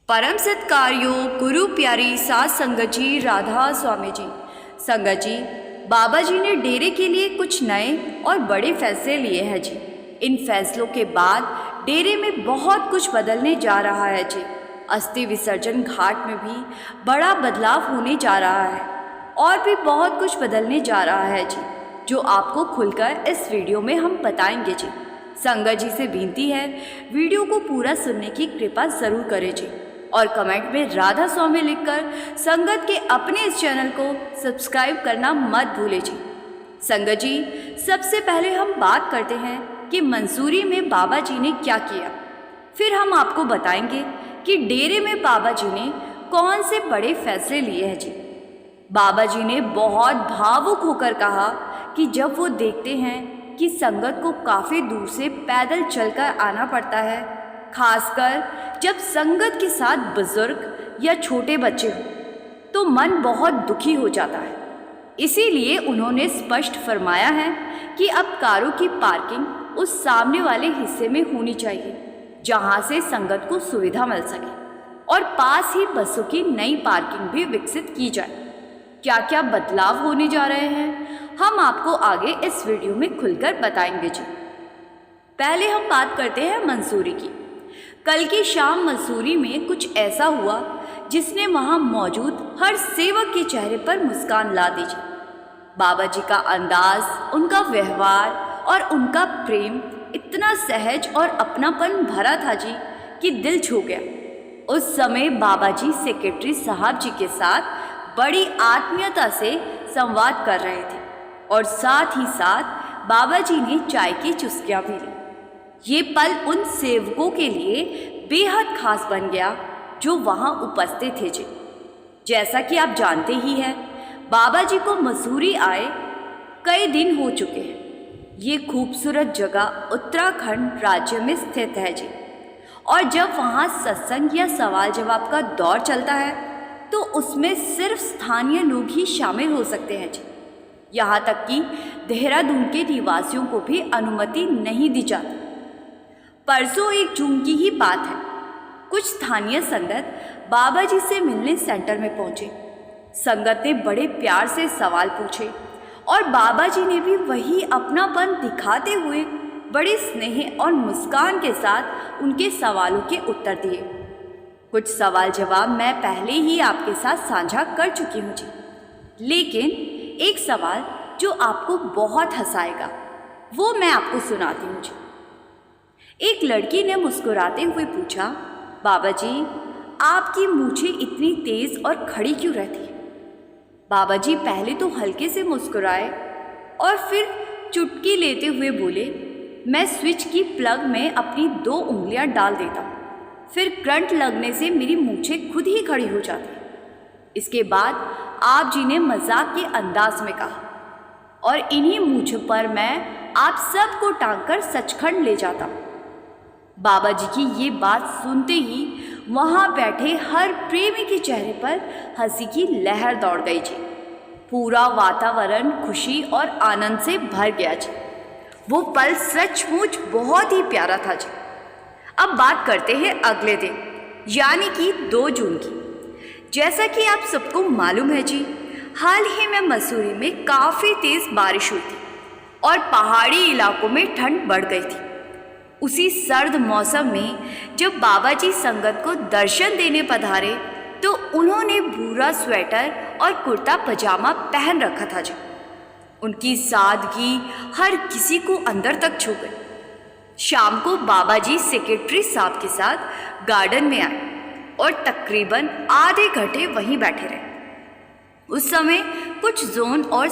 परम सत्कार्यो गुरु प्यारी सात संगत जी, राधा स्वामी जी। संगत जी, बाबा जी ने डेरे के लिए कुछ नए और बड़े फैसले लिए हैं जी। इन फैसलों के बाद डेरे में बहुत कुछ बदलने जा रहा है जी। अस्थि विसर्जन घाट में भी बड़ा बदलाव होने जा रहा है और भी बहुत कुछ बदलने जा रहा है जी, जो आपको खुलकर इस वीडियो में हम बताएंगे जी। संगत जी से विनती है, वीडियो को पूरा सुनने की कृपा ज़रूर करें जी, और कमेंट में राधा स्वामी लिखकर संगत के अपने इस चैनल को सब्सक्राइब करना मत भूलें जी। संगत जी, सबसे पहले हम बात करते हैं कि मंसूरी में बाबा जी ने क्या किया। फिर हम आपको बताएंगे कि डेरे में बाबा जी ने कौन से बड़े फैसले लिए हैं जी। बाबा जी ने बहुत भावुक होकर कहा कि जब वो देखते हैं कि संगत को काफ़ी दूर से पैदल चलकर आना पड़ता है, खासकर जब संगत के साथ बुजुर्ग या छोटे बच्चे हों, तो मन बहुत दुखी हो जाता है। इसीलिए उन्होंने स्पष्ट फरमाया है कि अब कारों की पार्किंग उस सामने वाले हिस्से में होनी चाहिए जहां से संगत को सुविधा मिल सके, और पास ही बसों की नई पार्किंग भी विकसित की जाए। क्या क्या बदलाव होने जा रहे हैं, हम आपको आगे इस वीडियो में खुलकर बताएंगे जी। पहले हम बात करते हैं मंसूरी की। कल की शाम मंसूरी में कुछ ऐसा हुआ जिसने वहाँ मौजूद हर सेवक के चेहरे पर मुस्कान ला दी जी। बाबा जी का अंदाज, उनका व्यवहार और उनका प्रेम इतना सहज और अपनापन भरा था जी कि दिल छू गया। उस समय बाबा जी सेक्रेटरी साहब जी के साथ बड़ी आत्मीयता से संवाद कर रहे थे, और साथ ही साथ बाबा जी ने चाय की चुस्कियाँ भी ली। ये पल उन सेवकों के लिए बेहद खास बन गया जो वहाँ उपस्थित थे जी। जैसा कि आप जानते ही हैं, बाबा जी को मसूरी आए कई दिन हो चुके हैं। ये खूबसूरत जगह उत्तराखंड राज्य में स्थित है जी, और जब वहाँ सत्संग या सवाल जवाब का दौर चलता है तो उसमें सिर्फ स्थानीय लोग ही शामिल हो सकते हैं जी। यहाँ तक कि देहरादून के निवासियों को भी अनुमति नहीं दी जाती। परसों 1 जून की ही बात है, कुछ स्थानीय संगत बाबा जी से मिलने सेंटर में पहुंचे। संगत ने बड़े प्यार से सवाल पूछे और बाबा जी ने भी वही अपनापन दिखाते हुए बड़े स्नेह और मुस्कान के साथ उनके सवालों के उत्तर दिए। कुछ सवाल जवाब मैं पहले ही आपके साथ साझा कर चुकी हूँ जी, लेकिन एक सवाल जो आपको बहुत हंसाएगा वो मैं आपको सुनाती हूँ जी। एक लड़की ने मुस्कुराते हुए पूछा, बाबा जी, आपकी मूछें इतनी तेज और खड़ी क्यों रहती है? बाबा जी पहले तो हल्के से मुस्कुराए और फिर चुटकी लेते हुए बोले, मैं स्विच की प्लग में अपनी 2 उंगलियां डाल देता हूँ, फिर करंट लगने से मेरी मूछें खुद ही खड़ी हो जाती। इसके बाद आप जी ने मजाक के अंदाज में कहा, और इन्हीं मूछों पर मैं आप सबको टांगकर सचखंड ले जाता हूँ। बाबा जी की ये बात सुनते ही वहाँ बैठे हर प्रेमी के चेहरे पर हंसी की लहर दौड़ गई जी। पूरा वातावरण खुशी और आनंद से भर गया जी। वो पल सचमुच बहुत ही प्यारा था जी। अब बात करते हैं अगले दिन, यानी कि 2 जून की। जैसा कि आप सबको मालूम है जी, हाल ही में मसूरी में काफ़ी तेज़ बारिश हुई थी और पहाड़ी इलाकों में ठंड बढ़ गई थी। उसी सर्द मौसम में जब बाबा जी संगत को दर्शन देने पधारे तो उन्होंने भूरा स्वेटर और कुर्ता पजामा पहन रखा था जी। उनकी सादगी हर किसी को अंदर तक छू गई। शाम को बाबा जी सेक्रेटरी साहब के साथ गार्डन में आए और तकरीबन आधे घंटे वहीं बैठे रहे। उस समय कुछ जोन और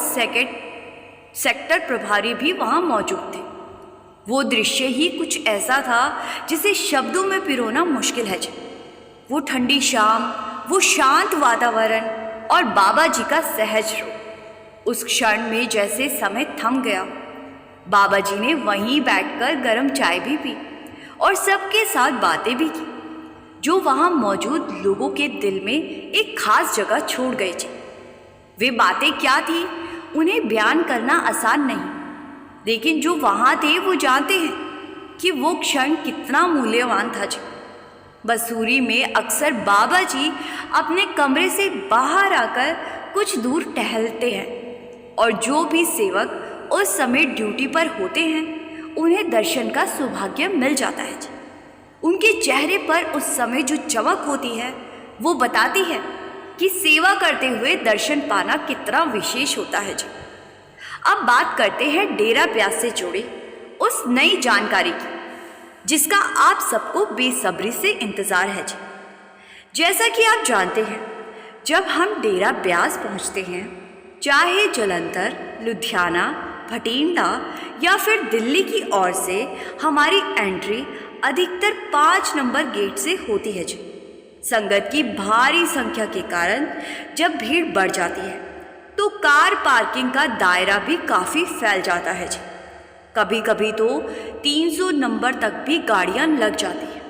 सेक्टर प्रभारी भी वहाँ मौजूद थे। वो दृश्य ही कुछ ऐसा था जिसे शब्दों में पिरोना मुश्किल है जी। वो ठंडी शाम, वो शांत वातावरण और बाबा जी का सहज रूप, उस क्षण में जैसे समय थम गया। बाबा जी ने वहीं बैठकर गर्म चाय भी पी और सबके साथ बातें भी की, जो वहाँ मौजूद लोगों के दिल में एक खास जगह छोड़ गई थी। वे बातें क्या थी उन्हें बयान करना आसान नहीं, लेकिन जो वहाँ थे वो जानते हैं कि वो क्षण कितना मूल्यवान था जी। मसूरी में अक्सर बाबा जी अपने कमरे से बाहर आकर कुछ दूर टहलते हैं और जो भी सेवक उस समय ड्यूटी पर होते हैं उन्हें दर्शन का सौभाग्य मिल जाता है जी। उनके चेहरे पर उस समय जो चमक होती है वो बताती है कि सेवा करते हुए दर्शन पाना कितना विशेष होता है जी। अब बात करते हैं डेरा ब्यास से जुड़ी उस नई जानकारी की जिसका आप सबको बेसब्री से इंतज़ार है जी। जैसा कि आप जानते हैं, जब हम डेरा ब्यास पहुंचते हैं, चाहे जालंधर, लुधियाना, भटिंडा या फिर दिल्ली की ओर से हमारी एंट्री अधिकतर 5 नंबर गेट से होती है जी। संगत की भारी संख्या के कारण जब भीड़ बढ़ जाती है तो कार पार्किंग का दायरा भी काफ़ी फैल जाता है जी। कभी कभी तो 300 नंबर तक भी गाड़ियां लग जाती हैं।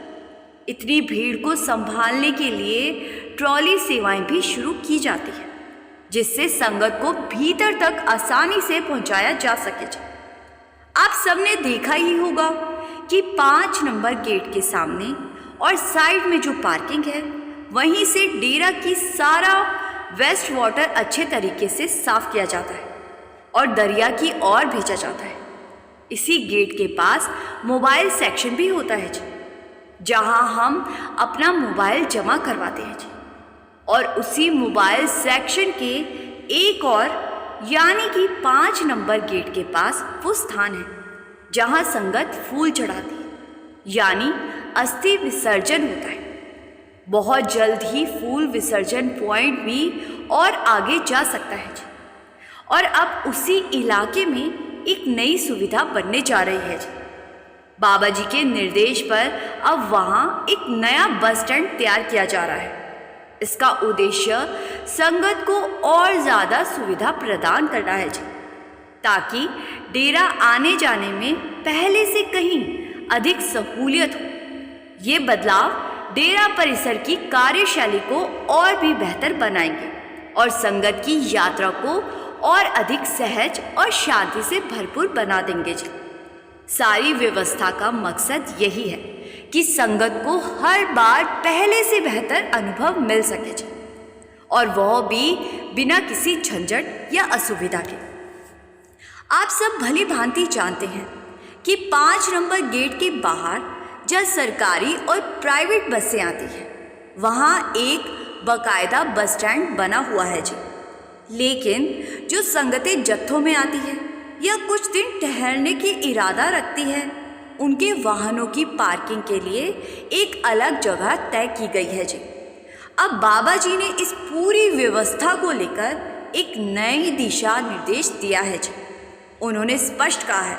इतनी भीड़ को संभालने के लिए ट्रॉली सेवाएं भी शुरू की जाती हैं जिससे संगत को भीतर तक आसानी से पहुंचाया जा सके। आप सबने देखा ही होगा कि 5 नंबर गेट के सामने और साइड में जो पार्किंग है वहीं से डेरा की सारा वेस्ट वाटर अच्छे तरीके से साफ किया जाता है और दरिया की ओर भेजा जाता है। इसी गेट के पास मोबाइल सेक्शन भी होता है जी, जहां हम अपना मोबाइल जमा करवाते हैं जी। और उसी मोबाइल सेक्शन के एक और यानी कि 5 नंबर गेट के पास वो स्थान है जहां संगत फूल चढ़ाती है, यानी अस्थि विसर्जन होता है। बहुत जल्द ही फूल विसर्जन पॉइंट भी और आगे जा सकता है जी। और अब उसी इलाके में एक नई सुविधा बनने जा रही है जी। बाबा जी के निर्देश पर अब वहाँ एक नया बस स्टैंड तैयार किया जा रहा है। इसका उद्देश्य संगत को और ज़्यादा सुविधा प्रदान करना है जी, ताकि डेरा आने जाने में पहले से कहीं अधिक सहूलियत हो। ये बदलाव डेरा परिसर की कार्यशैली को और भी बेहतर बनाएंगे और संगत की यात्रा को और अधिक सहज और शांति से भरपूर बना देंगे जी। सारी व्यवस्था का मकसद यही है कि संगत को हर बार पहले से बेहतर अनुभव मिल सके जी, और वह भी बिना किसी झंझट या असुविधा के। आप सब भली भांति जानते हैं कि 5 नंबर गेट के बाहर जहाँ सरकारी और प्राइवेट बसें आती हैं वहाँ एक बाकायदा बस स्टैंड बना हुआ है जी। लेकिन जो संगतें जत्थों में आती है या कुछ दिन ठहरने की इरादा रखती है, उनके वाहनों की पार्किंग के लिए एक अलग जगह तय की गई है जी। अब बाबा जी ने इस पूरी व्यवस्था को लेकर एक नई दिशा निर्देश दिया है जी। उन्होंने स्पष्ट कहा है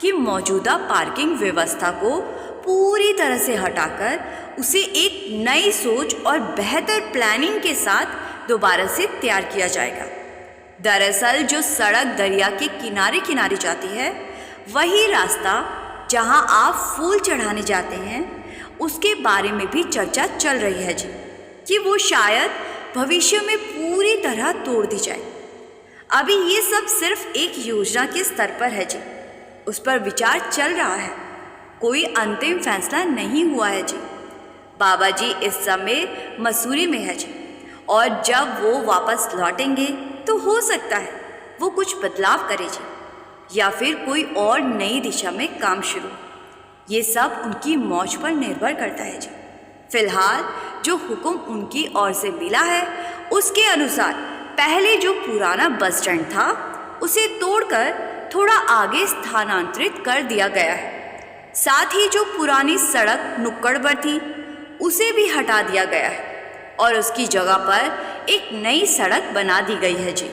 कि मौजूदा पार्किंग व्यवस्था को पूरी तरह से हटाकर उसे एक नई सोच और बेहतर प्लानिंग के साथ दोबारा से तैयार किया जाएगा। दरअसल जो सड़क दरिया के किनारे किनारे जाती है, वही रास्ता जहां आप फूल चढ़ाने जाते हैं, उसके बारे में भी चर्चा चल रही है जी कि वो शायद भविष्य में पूरी तरह तोड़ दी जाए। अभी ये सब सिर्फ एक योजना के स्तर पर है जी, उस पर विचार चल रहा है, कोई अंतिम फैसला नहीं हुआ है जी। बाबा जी इस समय मसूरी में है जी, और जब वो वापस लौटेंगे तो हो सकता है वो कुछ बदलाव करे जी, या फिर कोई और नई दिशा में काम शुरू। ये सब उनकी मौज पर निर्भर करता है जी। फिलहाल जो हुक्म उनकी ओर से मिला है उसके अनुसार पहले जो पुराना बस स्टैंड था उसे तोड़कर थोड़ा आगे स्थानांतरित कर दिया गया है। साथ ही जो पुरानी सड़क नुक्कड़ पर थी उसे भी हटा दिया गया है और उसकी जगह पर एक नई सड़क बना दी गई है जी,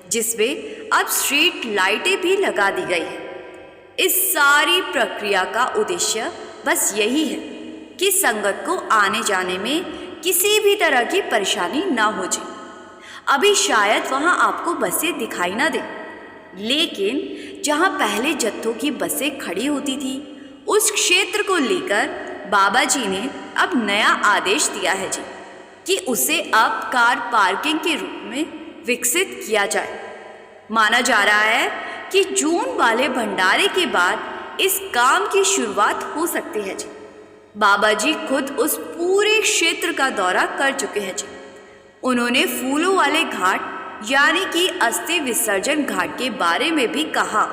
जिसमें अब स्ट्रीट लाइटें भी लगा दी गई है। इस सारी प्रक्रिया का उद्देश्य बस यही है कि संगत को आने जाने में किसी भी तरह की परेशानी ना हो जी। अभी शायद वहाँ आपको बसें दिखाई ना दे, लेकिन जहाँ पहले जत्थों की बसें खड़ी होती थी उस क्षेत्र को लेकर बाबा जी ने अब नया आदेश दिया है जी कि उसे अब कार पार्किंग के रूप में विकसित किया जाए। माना जा रहा है कि जून वाले भंडारे के बाद इस काम की शुरुआत हो सकती है जी। बाबा जी खुद उस पूरे क्षेत्र का दौरा कर चुके हैं जी। उन्होंने फूलों वाले घाट यानी कि अस्थि विसर्जन घाट के बारे में भी कहा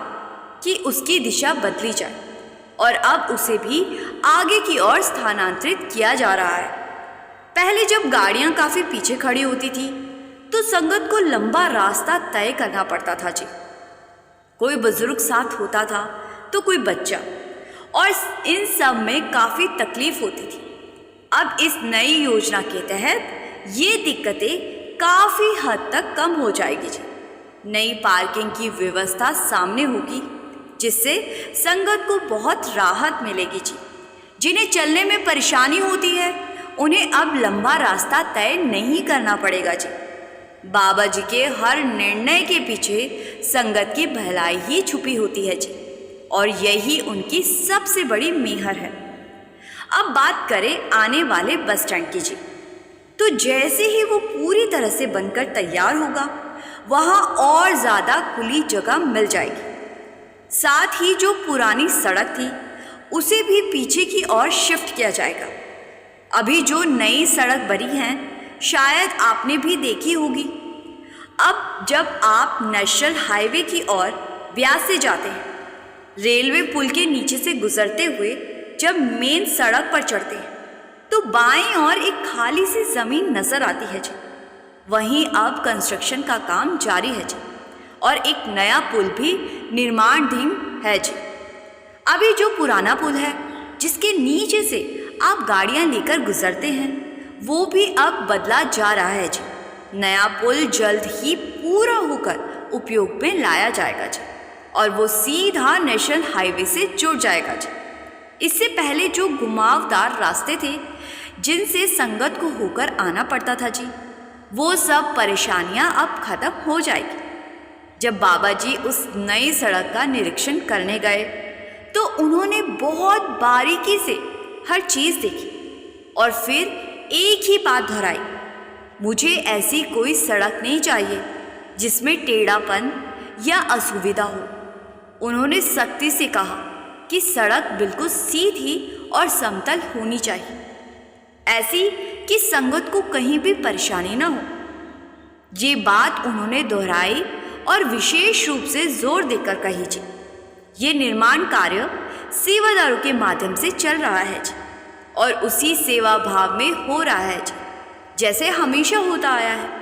कि उसकी दिशा बदली जाए और अब उसे भी आगे की ओर स्थानांतरित किया जा रहा है। पहले जब गाड़ियां काफ़ी पीछे खड़ी होती थी तो संगत को लंबा रास्ता तय करना पड़ता था जी। कोई बुजुर्ग साथ होता था तो कोई बच्चा, और इन सब में काफ़ी तकलीफ होती थी। अब इस नई योजना के तहत ये दिक्कतें काफ़ी हद तक कम हो जाएगी जी। नई पार्किंग की व्यवस्था सामने होगी जिससे संगत को बहुत राहत मिलेगी जी। जिन्हें चलने में परेशानी होती है उन्हें अब लंबा रास्ता तय नहीं करना पड़ेगा जी। बाबा जी के हर निर्णय के पीछे संगत की भलाई ही छुपी होती है जी, और यही उनकी सबसे बड़ी मेहर है। अब बात करें आने वाले बस स्टैंड की जी, तो जैसे ही वो पूरी तरह से बनकर तैयार होगा वहाँ और ज़्यादा खुली जगह मिल जाएगी। साथ ही जो पुरानी सड़क थी उसे भी पीछे की ओर शिफ्ट किया जाएगा। अभी जो नई सड़क बनी है शायद आपने भी देखी होगी। अब जब आप नेशनल हाईवे की ओर ब्यास से जाते हैं, रेलवे पुल के नीचे से गुजरते हुए जब मेन सड़क पर चढ़ते हैं तो बाएं ओर एक खाली सी ज़मीन नज़र आती है जी। वहीं अब कंस्ट्रक्शन का काम जारी है जी, और एक नया पुल भी निर्माणाधीन है जी। अभी जो पुराना पुल है जिसके नीचे से आप गाड़ियां लेकर गुजरते हैं वो भी अब बदला जा रहा है जी। नया पुल जल्द ही पूरा होकर उपयोग में लाया जाएगा जी, और वो सीधा नेशनल हाईवे से जुड़ जाएगा जी। इससे पहले जो घुमावदार रास्ते थे जिनसे संगत को होकर आना पड़ता था जी, वो सब परेशानियां अब खत्म हो जाएगी। जब बाबा जी उस नई सड़क का निरीक्षण करने गए तो उन्होंने बहुत बारीकी से हर चीज़ देखी और फिर एक ही बात दोहराई, मुझे ऐसी कोई सड़क नहीं चाहिए जिसमें टेढ़ापन या असुविधा हो। उन्होंने सख्ती से कहा कि सड़क बिल्कुल सीधी और समतल होनी चाहिए, ऐसी कि संगत को कहीं भी परेशानी न हो। ये बात उन्होंने दोहराई और विशेष रूप से जोर देकर कही जी। ये निर्माण कार्य सेवादारों के माध्यम से चल रहा है जी, और उसी सेवा भाव में हो रहा है जी, जैसे हमेशा होता आया है।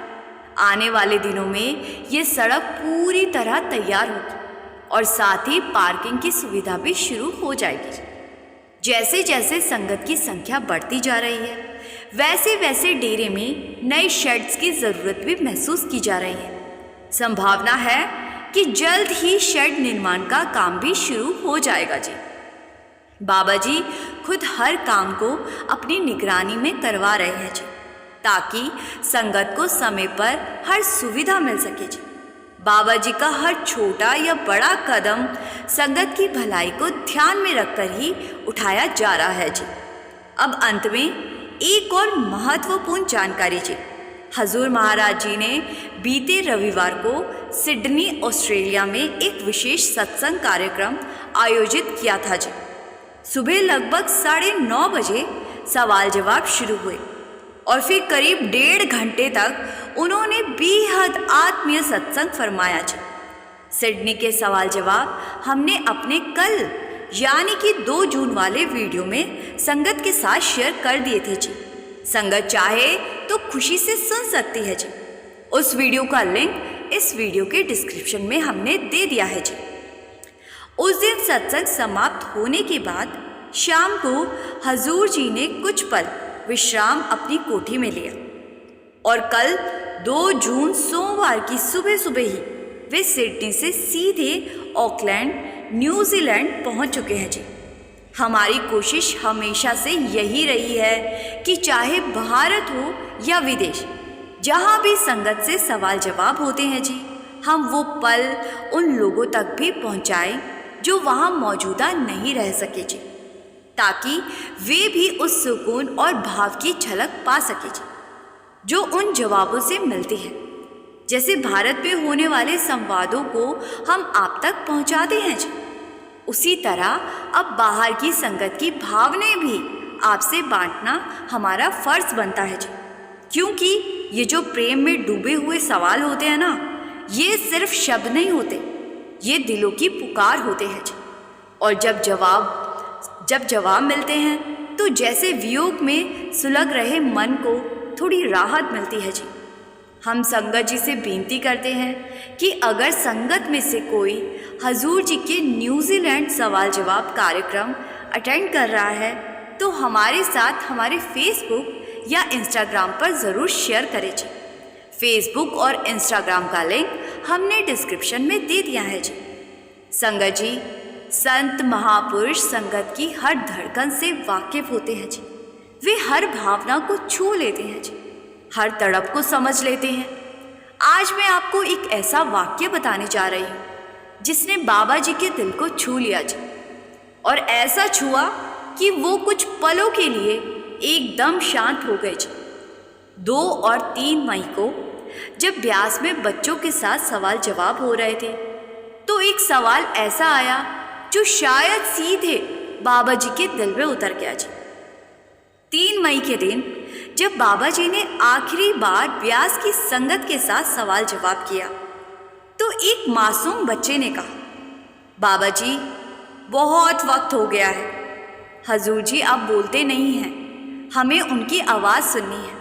आने वाले दिनों में ये सड़क पूरी तरह तैयार होगी और साथ ही पार्किंग की सुविधा भी शुरू हो जाएगी। जैसे जैसे संगत की संख्या बढ़ती जा रही है वैसे वैसे डेरे में नए शेड्स की ज़रूरत भी महसूस की जा रही है। संभावना है कि जल्द ही शेड निर्माण का काम भी शुरू हो जाएगा जी। बाबा जी खुद हर काम को अपनी निगरानी में करवा रहे हैं जी, ताकि संगत को समय पर हर सुविधा मिल सके जी। बाबा जी का हर छोटा या बड़ा कदम संगत की भलाई को ध्यान में रखकर ही उठाया जा रहा है जी। अब अंत में एक और महत्वपूर्ण जानकारी जी। हजूर महाराज जी ने बीते रविवार को सिडनी ऑस्ट्रेलिया में एक विशेष सत्संग कार्यक्रम आयोजित किया था जी। सुबह लगभग 9:30 बजे सवाल जवाब शुरू हुए और फिर करीब 1.5 घंटे तक उन्होंने बेहद आत्मीय सत्संग फरमाया जी। सिडनी के सवाल जवाब हमने अपने कल यानी कि 2 जून वाले वीडियो में संगत के साथ शेयर कर दिए थे जी। संगत चाहे तो खुशी से सुन सकती है जी। उस वीडियो का लिंक इस वीडियो के डिस्क्रिप्शन में हमने दे दिया है जी। उस दिन सत्संग समाप्त होने के बाद शाम को हजूर जी ने कुछ पल विश्राम अपनी कोठी में लिया और कल 2 जून सोमवार की सुबह सुबह ही वे सिडनी से सीधे ऑकलैंड न्यूजीलैंड पहुंच चुके हैं जी। हमारी कोशिश हमेशा से यही रही है कि चाहे भारत हो या विदेश, जहां भी संगत से सवाल जवाब होते हैं जी, हम वो पल उन लोगों तक भी पहुंचाएं जो वहां मौजूदा नहीं रह सके जी, ताकि वे भी उस सुकून और भाव की झलक पा सके जी जो उन जवाबों से मिलती है। जैसे भारत में होने वाले संवादों को हम आप तक पहुंचाते हैं जी, उसी तरह अब बाहर की संगत की भावनाएं भी आपसे बांटना हमारा फर्ज बनता है जी, क्योंकि ये जो प्रेम में डूबे हुए सवाल होते हैं ना, ये सिर्फ शब्द नहीं होते, ये दिलों की पुकार होते हैं जी। और जब जवाब मिलते हैं तो जैसे वियोग में सुलग रहे मन को थोड़ी राहत मिलती है जी। हम संगत जी से बेनती करते हैं कि अगर संगत में से कोई हजूर जी के न्यूजीलैंड सवाल जवाब कार्यक्रम अटेंड कर रहा है तो हमारे साथ हमारे फेसबुक या इंस्टाग्राम पर ज़रूर शेयर करें जी। फेसबुक और इंस्टाग्राम का लिंक हमने डिस्क्रिप्शन में दे दिया है जी। संगत जी संत महापुरुष संगत की हर धड़कन से वाकिफ होते हैं जी। वे हर भावना को छू लेते हैं जी, हर तड़प को समझ लेते हैं। आज मैं आपको एक ऐसा वाक्य बताने जा रही हूँ जिसने बाबा जी के दिल को छू लिया जी, और ऐसा छुआ कि वो कुछ पलों के लिए एकदम शांत हो गए जी। 2 और 3 मई को जब ब्यास में बच्चों के साथ सवाल जवाब हो रहे थे तो एक सवाल ऐसा आया जो शायद सीधे बाबा जी के दिल में उतर गया जी। 3 मई के दिन जब बाबा जी ने आखिरी बार ब्यास की संगत के साथ सवाल जवाब किया तो एक मासूम बच्चे ने कहा, बाबा जी बहुत वक्त हो गया है, हजूर जी आप बोलते नहीं हैं, हमें उनकी आवाज़ सुननी है।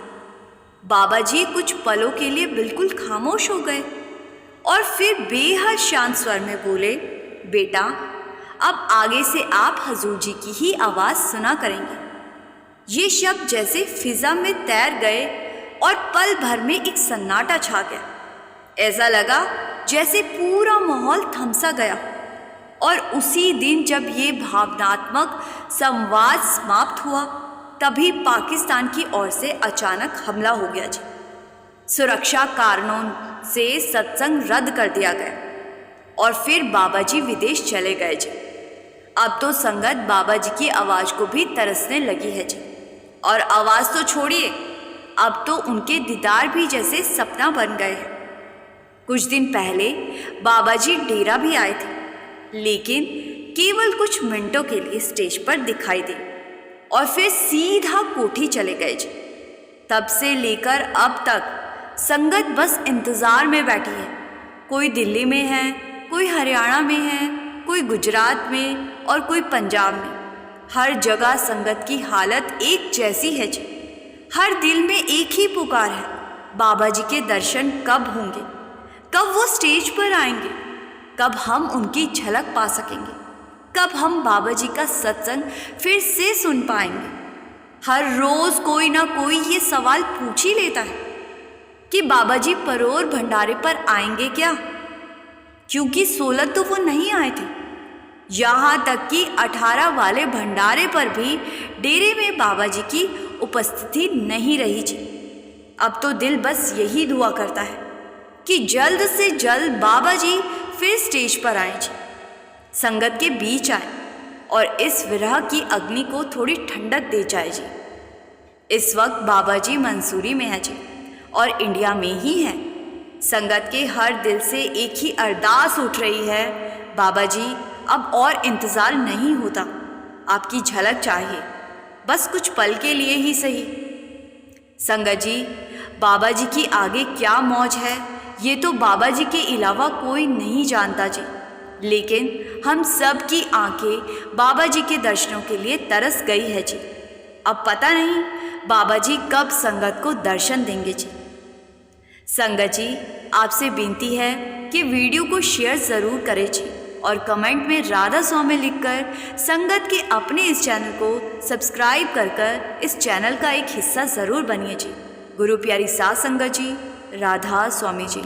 बाबा जी कुछ पलों के लिए बिल्कुल खामोश हो गए और फिर बेहद शांत स्वर में बोले, बेटा अब आगे से आप हजूर जी की ही आवाज़ सुना करेंगे। ये शब्द जैसे फिजा में तैर गए और पल भर में एक सन्नाटा छा गया। ऐसा लगा जैसे पूरा माहौल थमसा गया। और उसी दिन जब ये भावनात्मक संवाद समाप्त हुआ तभी पाकिस्तान की ओर से अचानक हमला हो गया जी। सुरक्षा कारणों से सत्संग रद्द कर दिया गया और फिर बाबा जी विदेश चले गए जी। अब तो संगत बाबा जी की आवाज़ को भी तरसने लगी है जी। और आवाज़ तो छोड़िए, अब तो उनके दीदार भी जैसे सपना बन गए हैं। कुछ दिन पहले बाबा जी डेरा भी आए थे, लेकिन केवल कुछ मिनटों के लिए स्टेज पर दिखाई दी और फिर सीधा कोठी चले गए जी। तब से लेकर अब तक संगत बस इंतज़ार में बैठी है। कोई दिल्ली में है, कोई हरियाणा में है, कोई गुजरात में और कोई पंजाब में। हर जगह संगत की हालत एक जैसी है जी। हर दिल में एक ही पुकार है, बाबा जी के दर्शन कब होंगे, कब वो स्टेज पर आएंगे, कब हम उनकी झलक पा सकेंगे, कब हम बाबा जी का सत्संग फिर से सुन पाएंगे। हर रोज़ कोई ना कोई ये सवाल पूछ ही लेता है कि बाबा जी परोर भंडारे पर आएंगे क्या, क्योंकि 16 तो वो नहीं आए थे। यहाँ तक कि 18 वाले भंडारे पर भी डेरे में बाबा जी की उपस्थिति नहीं रही जी। अब तो दिल बस यही दुआ करता है कि जल्द से जल्द बाबा जी फिर स्टेज पर आए जी, संगत के बीच आए और इस विरह की अग्नि को थोड़ी ठंडक दे जाए जी। इस वक्त बाबा जी मंसूरी में है जी और इंडिया में ही हैं। संगत के हर दिल से एक ही अरदास उठ रही है, बाबा जी अब और इंतज़ार नहीं होता, आपकी झलक चाहिए, बस कुछ पल के लिए ही सही। संगत जी बाबा जी की आगे क्या मौज है ये तो बाबा जी के अलावा कोई नहीं जानता जी, लेकिन हम सब की आंखें बाबा जी के दर्शनों के लिए तरस गई है जी। अब पता नहीं बाबा जी कब संगत को दर्शन देंगे जी। संगत जी आपसे विनती है कि वीडियो को शेयर ज़रूर करें जी और कमेंट में राधा स्वामी लिखकर संगत के अपने इस चैनल को सब्सक्राइब कर इस चैनल का एक हिस्सा ज़रूर बनिए जी। गुरु प्यारी साध संगत जी, राधा स्वामी जी।